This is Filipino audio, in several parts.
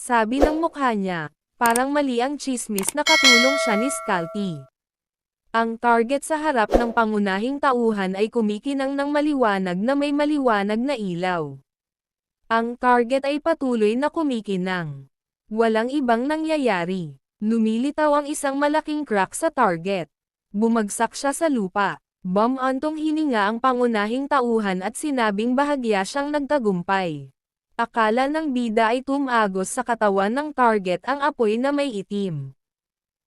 Sabi ng mukha niya, parang mali ang tsismis na katulong siya ni Scalti. Ang target sa harap ng pangunahing tauhan ay kumikinang ng maliwanag na may maliwanag na ilaw. Ang target ay patuloy na kumikinang. Walang ibang nangyayari. Lumilitaw ang isang malaking crack sa target. Bumagsak siya sa lupa. Bumantong hininga ang pangunahing tauhan at sinabing bahagya siyang nagtagumpay. Akala ng bida ay tumagos sa katawan ng target ang apoy na may itim.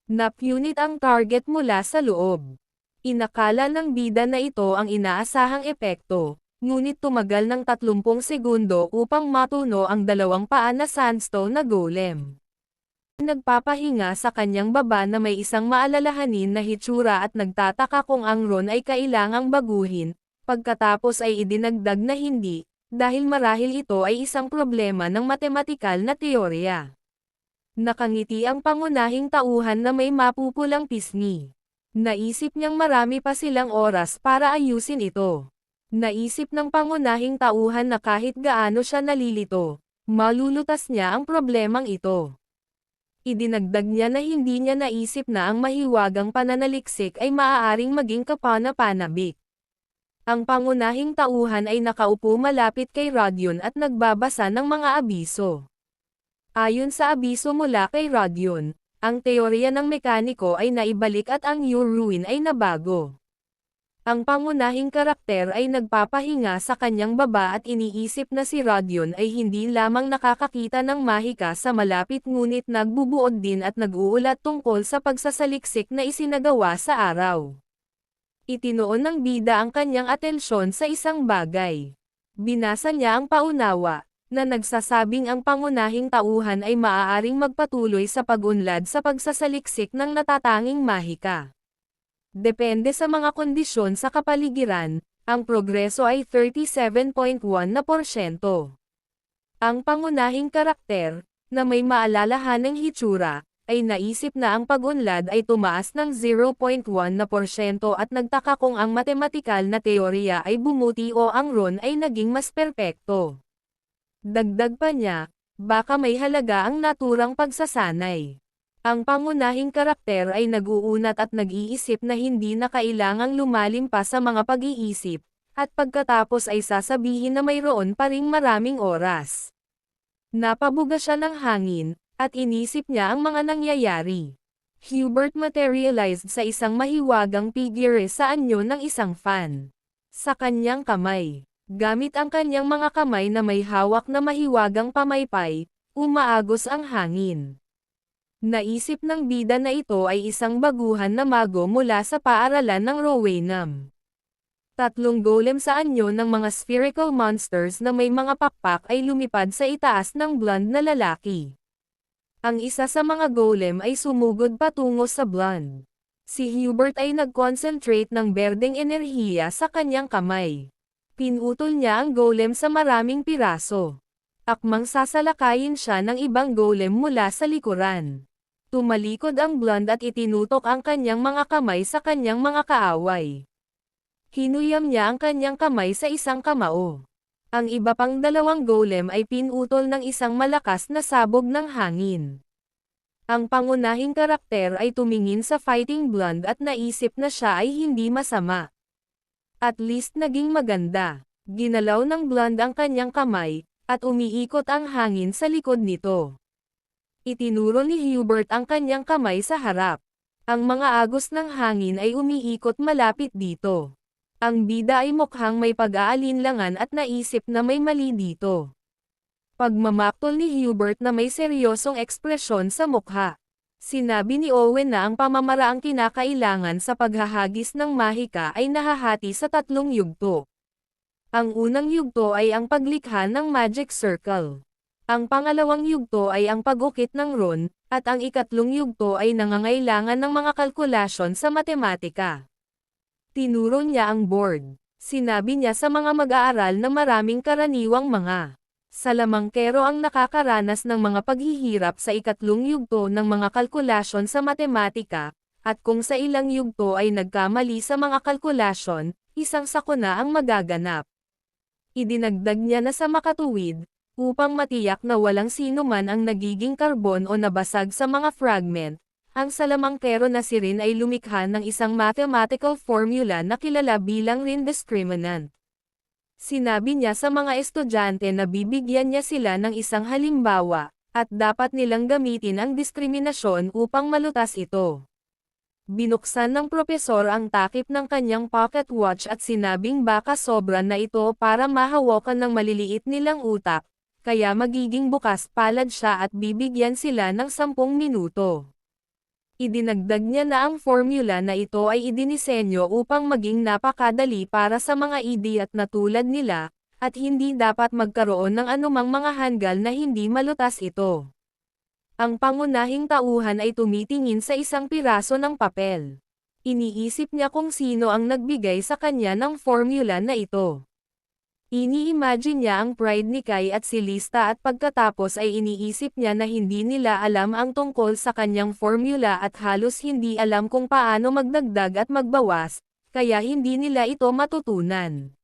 Napunit ang target mula sa loob. Inakala ng bida na ito ang inaasahang epekto, ngunit tumagal ng 30 segundo upang matuno ang 2 paa na sandstone na golem. Nagpapahinga sa kanyang baba na may isang maalalahanin na hitsura at nagtataka kung ang ron ay kailangang baguhin, pagkatapos ay idinagdag na hindi, dahil marahil ito ay isang problema ng matematikal na teorya. Nakangiti ang pangunahing tauhan na may mapupulang pisngi. Naisip niyang marami pa silang oras para ayusin ito. Naisip ng pangunahing tauhan na kahit gaano siya nalilito, malulutas niya ang problemang ito. Idinagdag niya na hindi niya naisip na ang mahiwagang pananaliksik ay maaaring maging kapana-panabik. Ang pangunahing tauhan ay nakaupo malapit kay Rodion at nagbabasa ng mga abiso. Ayon sa abiso mula kay Rodion, ang teorya ng mekaniko ay naibalik at ang Ruin ay nabago. Ang pangunahing karakter ay nagpapahinga sa kanyang baba at iniisip na si Rodion ay hindi lamang nakakakita ng mahika sa malapit ngunit nagbubuod din at nag-uulat tungkol sa pagsasaliksik na isinagawa sa araw. Itinoon ng bida ang kanyang atensyon sa isang bagay. Binasa niya ang paunawa, na nagsasabing ang pangunahing tauhan ay maaaring magpatuloy sa pag-unlad sa pagsasaliksik ng natatanging mahika. Depende sa mga kondisyon sa kapaligiran, ang progreso ay 37.1%. Ang pangunahing karakter, na may maalalahanang hitsura, ay naisip na ang pag-unlad ay tumaas ng 0.1% at nagtaka kung ang matematikal na teorya ay bumuti o ang ron ay naging mas perpekto. Dagdag pa niya, baka may halaga ang naturang pagsasanay. Ang pangunahing karakter ay nag-uunat at nag-iisip na hindi na kailangang lumalim pa sa mga pag-iisip, at pagkatapos ay sasabihin na mayroon pa ring maraming oras. Napabuga siya ng hangin, at inisip niya ang mga nangyayari. Hubert materialized sa isang mahiwagang figure sa anyo ng isang fan. Sa kanyang kamay, gamit ang kanyang mga kamay na may hawak na mahiwagang pamaypay, umaagos ang hangin. Naisip ng bida na ito ay isang baguhan na mago mula sa paaralan ng Rowanum. 3 golem sa anyo ng mga spherical monsters na may mga pakpak ay lumipad sa itaas ng blonde na lalaki. Ang isa sa mga golem ay sumugod patungo sa blonde. Si Hubert ay nag-concentrate ng berdeng enerhiya sa kanyang kamay. Pinutol niya ang golem sa maraming piraso. Akmang sasalakayin siya ng ibang golem mula sa likuran. Tumalikod ang blonde at itinutok ang kanyang mga kamay sa kanyang mga kaaway. Hinuyam niya ang kanyang kamay sa isang kamao. Ang iba pang 2 golem ay pinutol ng isang malakas na sabog ng hangin. Ang pangunahing karakter ay tumingin sa fighting blonde at naisip na siya ay hindi masama. At least naging maganda. Ginalaw ng blonde ang kanyang kamay, at umiikot ang hangin sa likod nito. Itinuro ni Hubert ang kanyang kamay sa harap. Ang mga agos ng hangin ay umiikot malapit dito. Ang bida ay mukhang may pag-aalinlangan at naisip na may mali dito. Pagmamaktol ni Hubert na may seryosong ekspresyon sa mukha. Sinabi ni Owen na ang pamamaraang kinakailangan sa paghahagis ng mahika ay nahahati sa 3 yugto. Ang unang yugto ay ang paglikha ng magic circle. Ang pangalawang yugto ay ang pag-ukit ng ron, at ang ikatlong yugto ay nangangailangan ng mga kalkulasyon sa matematika. Tinuro niya ang board. Sinabi niya sa mga mag-aaral na maraming karaniwang mga salamangkero ang nakakaranas ng mga paghihirap sa ikatlong yugto ng mga kalkulasyon sa matematika, at kung sa ilang yugto ay nagkamali sa mga kalkulasyon, isang sakuna ang magaganap. Idinagdag niya na sa makatuwid, Upang matiyak na walang sino man ang nagiging karbon o nabasag sa mga fragment, ang salamangkero na si Rin ay lumikha ng isang mathematical formula na kilala bilang Rin discriminant. Sinabi niya sa mga estudyante na bibigyan niya sila ng isang halimbawa, at dapat nilang gamitin ang diskriminasyon upang malutas ito. Binuksan ng propesor ang takip ng kanyang pocket watch at sinabing baka sobra na ito para mahawakan ng maliliit nilang utak, kaya magiging bukas palad siya at bibigyan sila ng 10 minuto. Idinagdag niya na ang formula na ito ay idinisenyo upang maging napakadali para sa mga idiot na tulad nila, at hindi dapat magkaroon ng anumang mga hanggal na hindi malutas ito. Ang pangunahing tauhan ay tumitingin sa isang piraso ng papel. Iniisip niya kung sino ang nagbigay sa kanya ng formula na ito. Ini-imagine niya ang pride ni Kai at si Lista at pagkatapos ay iniisip niya na hindi nila alam ang tungkol sa kanyang formula at halos hindi alam kung paano magdagdag at magbawas, kaya hindi nila ito matutunan.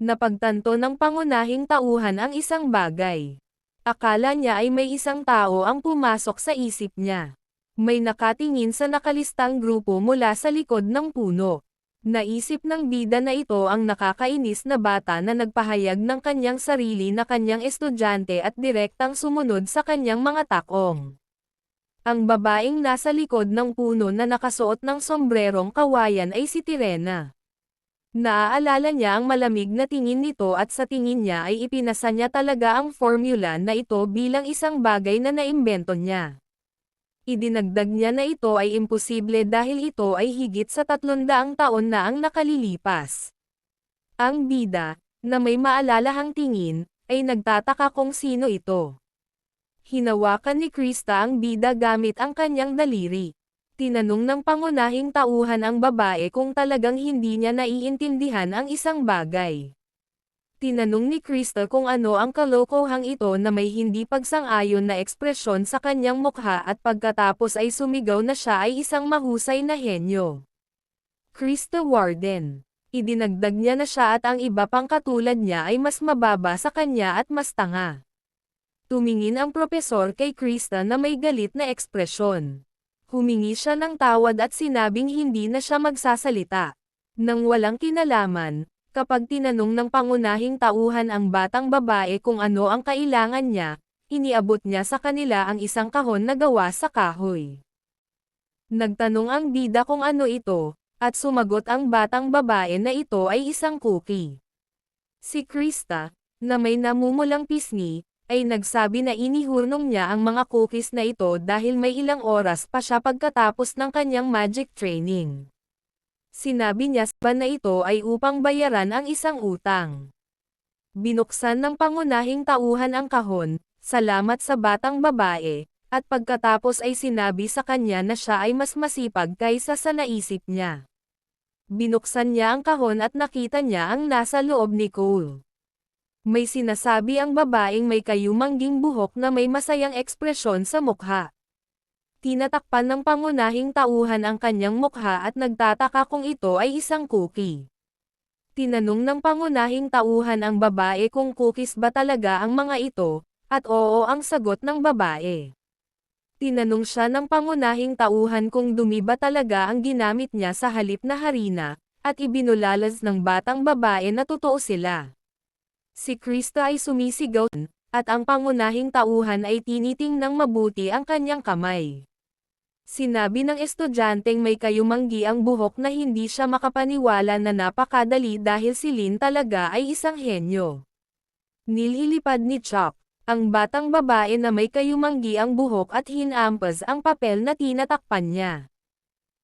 Napagtanto ng pangunahing tauhan ang isang bagay. Akala niya ay may isang tao ang pumasok sa isip niya. May nakatingin sa nakalistang grupo mula sa likod ng puno. Naisip ng bida na ito ang nakakainis na bata na nagpahayag ng kanyang sarili na kanyang estudyante at direktang sumunod sa kanyang mga takong. Ang babaeng nasa likod ng puno na nakasuot ng sombrerong kawayan ay si Tirena. Naaalala niya ang malamig na tingin nito at sa tingin niya ay ipinasa niya talaga ang formula na ito bilang isang bagay na naimbento niya. Idinagdag niya na ito ay imposible dahil ito ay higit sa 300 taon na ang nakalilipas. Ang bida, na may maalalahang tingin, ay nagtataka kung sino ito. Hinawakan ni Krista ang bida gamit ang kanyang daliri. Tinanong ng pangunahing tauhan ang babae kung talagang hindi niya naiintindihan ang isang bagay. Tinanong ni Krista kung ano ang kalokohang ito na may hindi pagsang-ayon na ekspresyon sa kanyang mukha at pagkatapos ay sumigaw na siya ay isang mahusay na henyo. Krista Warden. Idinagdag niya na siya at ang iba pang katulad niya ay mas mababa sa kanya at mas tanga. Tumingin ang propesor kay Krista na may galit na ekspresyon. Humingi siya ng tawad at sinabing hindi na siya magsasalita. Nang walang kinalaman, kapag tinanong ng pangunahing tauhan ang batang babae kung ano ang kailangan niya, iniabot niya sa kanila ang isang kahon na gawa sa kahoy. Nagtanong ang bida kung ano ito, at sumagot ang batang babae na ito ay isang cookie. Si Krista, na may namumulang pisngi, ay nagsabi na inihurnong niya ang mga cookies na ito dahil may ilang oras pa siya pagkatapos ng kanyang magic training. Sinabi niya na ito ay upang bayaran ang isang utang. Binuksan ng pangunahing tauhan ang kahon, salamat sa batang babae, at pagkatapos ay sinabi sa kanya na siya ay mas masipag kaysa sa naisip niya. Binuksan niya ang kahon at nakita niya ang nasa loob ni Cole. May sinasabi ang babaeng may kayumangging buhok na may masayang ekspresyon sa mukha. Tinatakpan ng pangunahing tauhan ang kanyang mukha at nagtataka kung ito ay isang cookie. Tinanong ng pangunahing tauhan ang babae kung cookies ba talaga ang mga ito, at oo ang sagot ng babae. Tinanong siya ng pangunahing tauhan kung dumi ba talaga ang ginamit niya sa halip na harina, at ibinulalas ng batang babae na totoo sila. Si Krista ay sumisigaw, at ang pangunahing tauhan ay tinitingnang mabuti ang kanyang kamay. Sinabi ng estudyanteng may kayumanggi ang buhok na hindi siya makapaniwala na napakadali dahil si Lynn talaga ay isang henyo. Nililipad ni Chuck, ang batang babae na may kayumanggi ang buhok at hinampas ang papel na tinatakpan niya.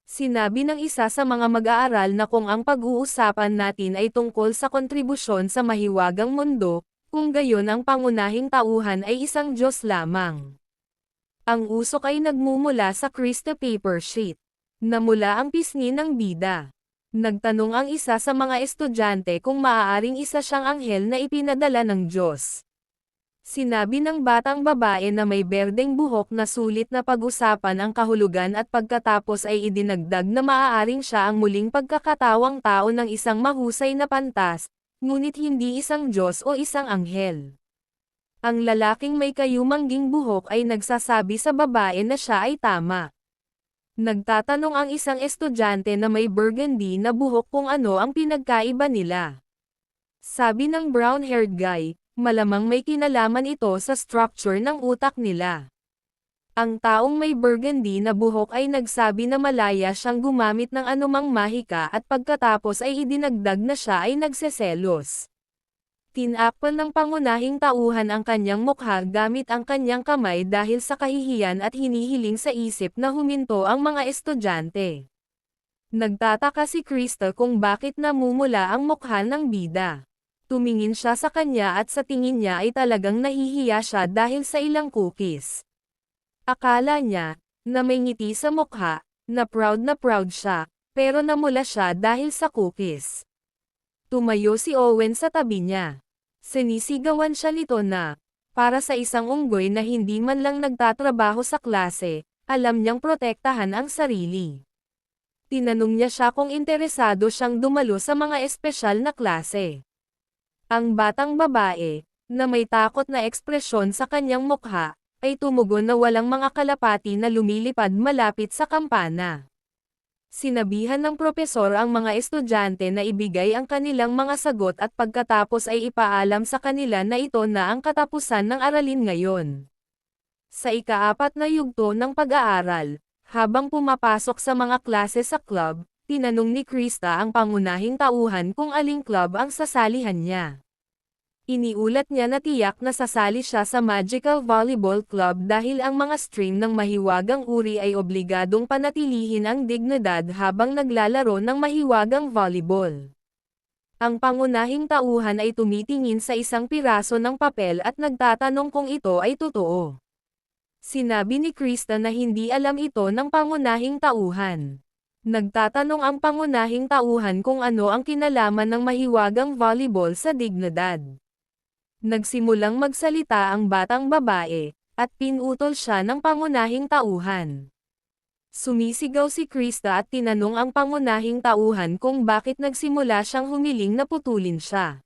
Sinabi ng isa sa mga mag-aaral na kung ang pag-uusapan natin ay tungkol sa kontribusyon sa mahiwagang mundo, kung gayon ang pangunahing tauhan ay isang Diyos lamang. Ang usok ay nagmumula sa Krista paper sheet. Namula ang pisngi ng bida. Nagtanong ang isa sa mga estudyante kung maaaring isa siyang anghel na ipinadala ng Diyos. Sinabi ng batang babae na may berdeng buhok na sulit na pag-usapan ang kahulugan at pagkatapos ay idinagdag na maaaring siya ang muling pagkakatawang tao ng isang mahusay na pantas, ngunit hindi isang Diyos o isang anghel. Ang lalaking may kayumangging buhok ay nagsasabi sa babae na siya ay tama. Nagtatanong ang isang estudyante na may burgundy na buhok kung ano ang pinagkaiba nila. Sabi ng brown-haired guy, malamang may kinalaman ito sa structure ng utak nila. Ang taong may burgundy na buhok ay nagsabi na malaya siyang gumamit ng anumang mahika at pagkatapos ay idinagdag na siya ay nagseselos. Tinakpan ng pangunahing tauhan ang kanyang mukha gamit ang kanyang kamay dahil sa kahihiyan at hinihiling sa isip na huminto ang mga estudyante. Nagtataka si Krista kung bakit namumula ang mukha ng bida. Tumingin siya sa kanya at sa tingin niya ay talagang nahihiya siya dahil sa ilang cookies. Akala niya, na may ngiti sa mukha, na proud siya, pero namula siya dahil sa cookies. Tumayo si Owen sa tabi niya. Sinisigawan siya nito na, para sa isang unggoy na hindi man lang nagtatrabaho sa klase, alam niyang protektahan ang sarili. Tinanong niya siya kung interesado siyang dumalo sa mga espesyal na klase. Ang batang babae, na may takot na ekspresyon sa kanyang mukha, ay tumugon na walang mga kalapati na lumilipad malapit sa kampana. Sinabihan ng propesor ang mga estudyante na ibigay ang kanilang mga sagot at pagkatapos ay ipaalam sa kanila na ito na ang katapusan ng aralin ngayon. Sa ika-4 na yugto ng pag-aaral, habang pumapasok sa mga klase sa club, tinanong ni Krista ang pangunahing tauhan kung aling club ang sasalihan niya. Iniulat niya na tiyak na sasali siya sa Magical Volleyball Club dahil ang mga stream ng mahiwagang uri ay obligadong panatilihin ang dignidad habang naglalaro ng mahiwagang volleyball. Ang pangunahing tauhan ay tumitingin sa isang piraso ng papel at nagtatanong kung ito ay totoo. Sinabi ni Krista na hindi alam ito ng pangunahing tauhan. Nagtatanong ang pangunahing tauhan kung ano ang kinalaman ng mahiwagang volleyball sa dignidad. Nagsimulang magsalita ang batang babae, at pinutol siya ng pangunahing tauhan. Sumisigaw si Krista at tinanong ang pangunahing tauhan kung bakit nagsimula siyang humiling na putulin siya.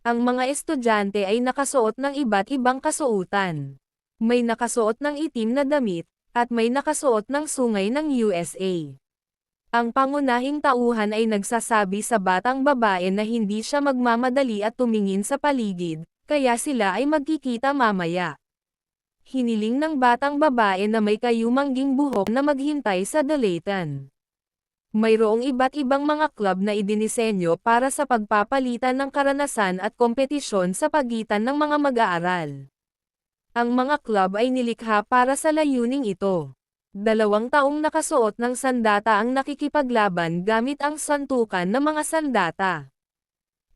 Ang mga estudyante ay nakasuot ng iba't ibang kasuotan. May nakasuot ng itim na damit, at may nakasuot ng sungay ng USA. Ang pangunahing tauhan ay nagsasabi sa batang babae na hindi siya magmamadali at tumingin sa paligid, kaya sila ay magkikita mamaya. Hiniling ng batang babae na may kayumangging buhok na maghintay sa dalitan. Mayroong iba't ibang mga club na idinisenyo para sa pagpapalitan ng karanasan at kompetisyon sa pagitan ng mga mag-aaral. Ang mga club ay nilikha para sa layuning ito. 2 taong nakasuot ng sandata ang nakikipaglaban gamit ang santukan ng mga sandata.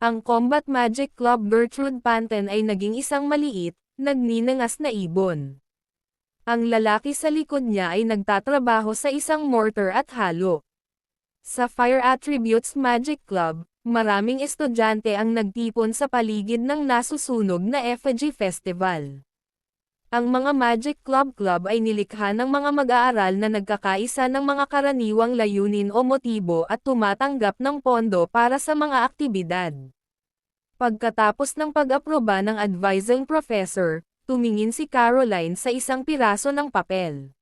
Ang Combat Magic Club Gertrude Panten ay naging isang maliit, nagninangas na ibon. Ang lalaki sa likod niya ay nagtatrabaho sa isang mortar at halo. Sa Fire Attributes Magic Club, maraming estudyante ang nagtipon sa paligid ng nasusunog na effigy festival. Ang mga Magic Club ay nilikha ng mga mag-aaral na nagkakaisa ng mga karaniwang layunin o motibo at tumatanggap ng pondo para sa mga aktibidad. Pagkatapos ng pag-aproba ng advising professor, tumingin si Caroline sa isang piraso ng papel.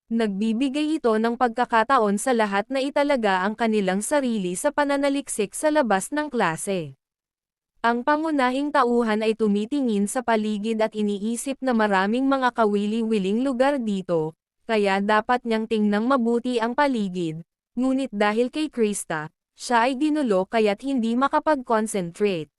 Nagbibigay ito ng pagkakataon sa lahat na italaga ang kanilang sarili sa pananaliksik sa labas ng klase. Ang pangunahing tauhan ay tumitingin sa paligid at iniisip na maraming mga kawili-wiling lugar dito, kaya dapat niyang tingnang mabuti ang paligid, ngunit dahil kay Krista, siya ay ginulo kaya't hindi makapag-concentrate.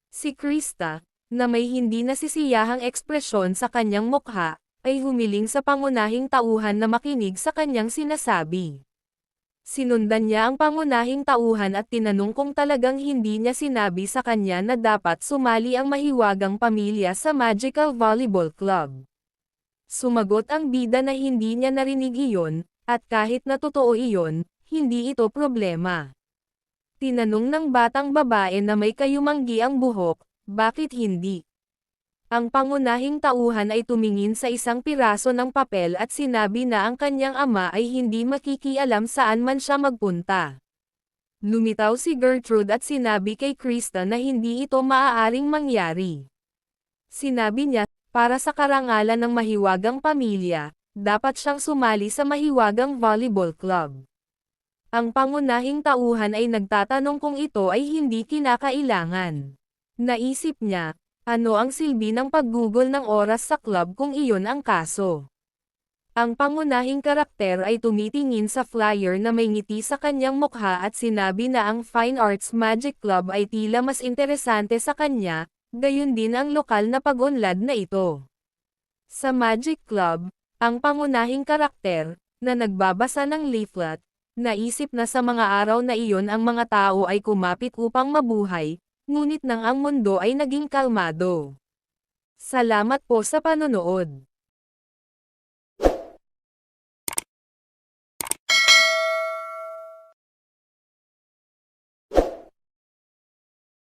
Si Krista, na may hindi nasisiyahang ekspresyon sa kanyang mukha, ay humiling sa pangunahing tauhan na makinig sa kanyang sinasabi. Sinundan niya ang pangunahing tauhan at tinanong kung talagang hindi niya sinabi sa kanya na dapat sumali ang mahiwagang pamilya sa Magical Volleyball Club. Sumagot ang bida na hindi niya narinig iyon, at kahit na totoo iyon, hindi ito problema. Tinanong ng batang babae na may kayumanggi ang buhok, bakit hindi? Ang pangunahing tauhan ay tumingin sa isang piraso ng papel at sinabi na ang kanyang ama ay hindi makikialam saan man siya magpunta. Lumitaw si Gertrude at sinabi kay Krista na hindi ito maaaring mangyari. Sinabi niya, para sa karangalan ng mahiwagang pamilya, dapat siyang sumali sa mahiwagang volleyball club. Ang pangunahing tauhan ay nagtatanong kung ito ay hindi kinakailangan. Naisip niya, ano ang silbi ng paggugol ng oras sa club kung iyon ang kaso? Ang pangunahing karakter ay tumitingin sa flyer na may ngiti sa kanyang mukha at sinabi na ang Fine Arts Magic Club ay tila mas interesante sa kanya, gayon din ang lokal na pag-unlad na ito. Sa Magic Club, ang pangunahing karakter, na nagbabasa ng leaflet, naisip na sa mga araw na iyon ang mga tao ay kumapit upang mabuhay, ngunit nang ang mundo ay naging kalmado. Salamat po sa panonood.